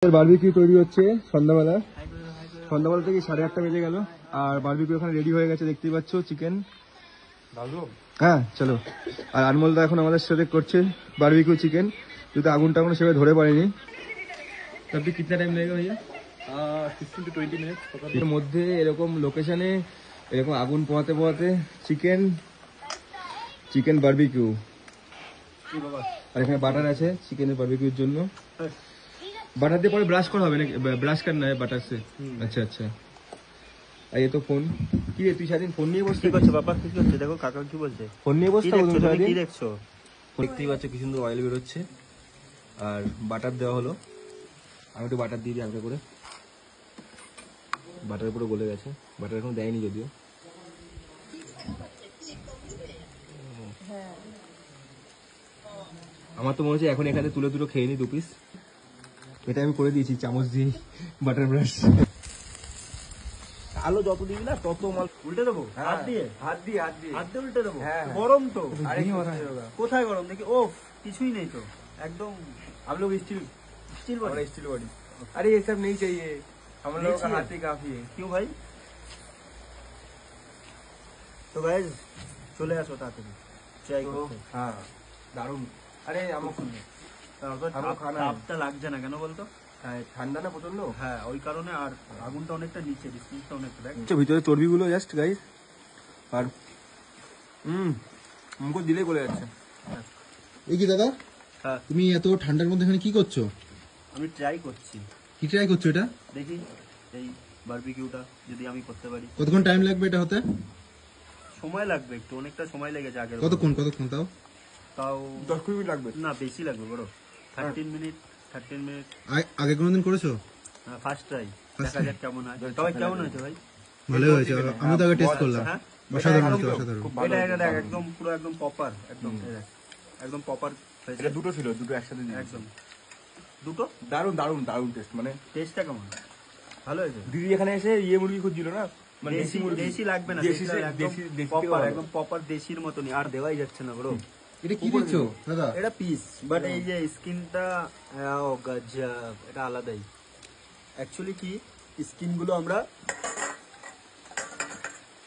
Barbecue তৈরি হচ্ছে সন্ধ্যাবেলা থেকে 8:30 বেজে গেল আর বারবিকিউ এখানে রেডি হয়ে গেছে, দেখতেই পাচ্ছ। চিকেন, হ্যাঁ চলো। আর আনমোলদা এখন আমাদের সাথে করছে বারবিকিউ চিকেন, যদি আগুনটা এখনো সেভাবে ধরে পারেনি। আপনি কিতনা টাইম লাগেগা ভাইয়া? 15 to 20 minutes। এর মধ্যে এরকম লোকেশনে এরকম আগুন পোহাতে চিকেন বারবিকিউ। আর এখানে বাটার আছে চিকেনের বারবিকিউর জন্য। বাটার দিয়ে পরে ব্রাশ করা হবে নাকি? ব্রাশ করনা है বাটার से। আচ্ছা আচ্ছা। আর এই তো ফোন কি রে, তুই সারাদিন ফোন নিয়ে বসে করছো বাবা? কি করছে দেখো, কাকা কি বলছে? ফোন নিয়ে বসে তুমি কি দেখছো? দেখতেই পাচ্ছ কি সুন্দর অয়েল বেরোচ্ছে। আর বাটার দেওয়া হলো, আমি একটু বাটার দিয়ে দিই হালকা করে। বাটার পুরো গলে গেছে, বাটার এখন দেয়নি যদিও। আমার তো মনে হচ্ছে এখন এখানে তুলে দুটো খেয়ে নি 2 পিস। এটা আমি করে দিয়েছি চামচ দিয়ে বাটার ব্রাশ। আলো যত দিবি না তত মাল উল্টে দেবো। হাত দিয়ে উল্টে দেবো। গরম তো, কোথায় গরম দেখি? ও কিছুই নেই তো, একদম। हम लोग स्टील बॉडी। अरे ये सब नहीं चाहिए, हम लोग का हाथ ही काफी है। क्यों भाई? तो गाइस চলে আসো তাড়াতাড়ি চাই করতে। হ্যাঁ দারুণ। আরে তাপটা লাগছে না কেন বলতো? ঠান্ডা না প্রচন্ড। হ্যাঁ ওই কারণে। আর আগুনটা অনেকটা নিচে, ডিস্টেন্সটা অনেকটা দেখ। ভিতরে চর্বিগুলো জাস্ট গাইস। আর মুখে দিলে গলে যাচ্ছে। এই কি দাদা, হ্যাঁ তুমি এত ঠান্ডার মধ্যে এখানে কি করছো? আমি ট্রাই করছি। কি ট্রাই করছো এটা? দেখি এই বারবিকিউটা যদি আমি করতে পারি। কতক্ষণ টাইম লাগবে এটা হতে? সময় লাগবে একটু, অনেকটা সময় লেগেছে আগের। কতক্ষণ তাও 10 মিনিট লাগবে না, বেশি লাগবে বড়। 13 মিনিট। আগে কোনোদিন করেছো? ফার্স্ট ট্রাই, দেখা যাক কেমন হয়। তবে কেমন হয়েছে ভাই? ভালো হয়েছে, আমি তো আগে টেস্ট করলাম। হ্যাঁ অসাধারণ হয়েছে, অসাধারণ। এটা দেখ একদম পুরো একদম প্রপার, একদম প্রপার হয়েছে। এটা দুটো ছিল, দুটো একসাথে দিয়েছি। একদম দুটো দারুণ টেস্ট। মানে টেস্টটা কেমন? ভালো হয়েছে। দিদি এখানে এসে ইয়ে মুরগি খুঁজছিল না, মানে দেশি লাগবে না, একদম প্রপার দেশির মতনই। আর দেওয়াই যাচ্ছে না বড়। এটা কি দিচ্ছো দাদা? এটা পিস, বাট এই যে স্কিনটা গজব, এটা আলাদাই। অ্যাকচুয়ালি কি স্কিন গুলো আমরা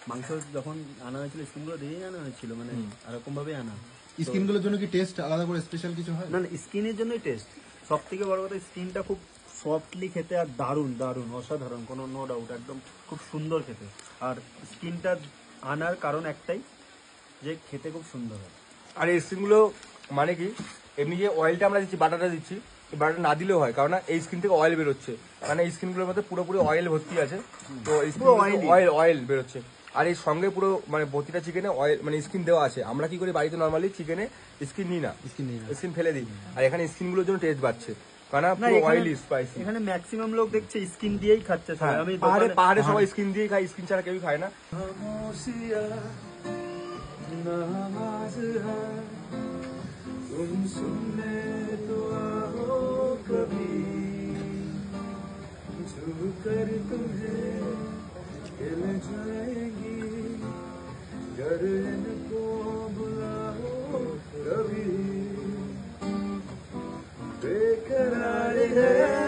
মাংস যখন আনা হয়েছিল স্কিন গুলো দিয়েই আনা হয়েছিল, মানে এরকম ভাবে আনা। স্কিন গুলোর জন্য কি টেস্ট আলাদা করে স্পেশাল কিছু হয়? না, স্কিনের জন্যই টেস্ট। সব থেকে বড় কথা স্কিনটা খুব সফটলি খেতে, আর দারুণ অসাধারণ, কোনো নো ডাউট, একদম খুব সুন্দর খেতে। আর স্কিনটা আনার কারণ একটাই, যে খেতে খুব সুন্দর হয়। আর এই স্কিনগুলো মানে কি, এমনি যে অয়েলটা আমরা দিচ্ছি, বাটারটা দিচ্ছি, এই বাটারটা না দিলেও হয়, কারণ এই স্কিন থেকে অয়েল বেরোচ্ছে। মানে এই স্কিনগুলোর মধ্যে পুরোপুরি অয়েল ভর্তি আছে, তো অয়েল বেরোচ্ছে। আর এই সঙ্গে পুরো মানে প্রতিটা চিকেনে অয়েল মানে স্কিন দেওয়া আছে। আমরা কি করি বাড়িতে নর্মালি চিকেনে স্কিন নিই না, স্কিন ফেলে দিই। আর এখানে স্কিনগুলোর জন্য টেস্ট বাড়ছে, কারণ পুরো অয়েলি স্পাইসি। এখানে ম্যাক্সিমাম লোক দেখছে স্কিন দিয়েই খাচ্ছে। আমি পাহাড়ে সবাই স্কিন দিয়েই খায়, স্কিন ছাড়া কেউই খায় না। तुम सुनने तो आओ कभी, छू कर तुम्हें खिल जाएंगी, घर इनको बुलाओ कभी, बेकरार है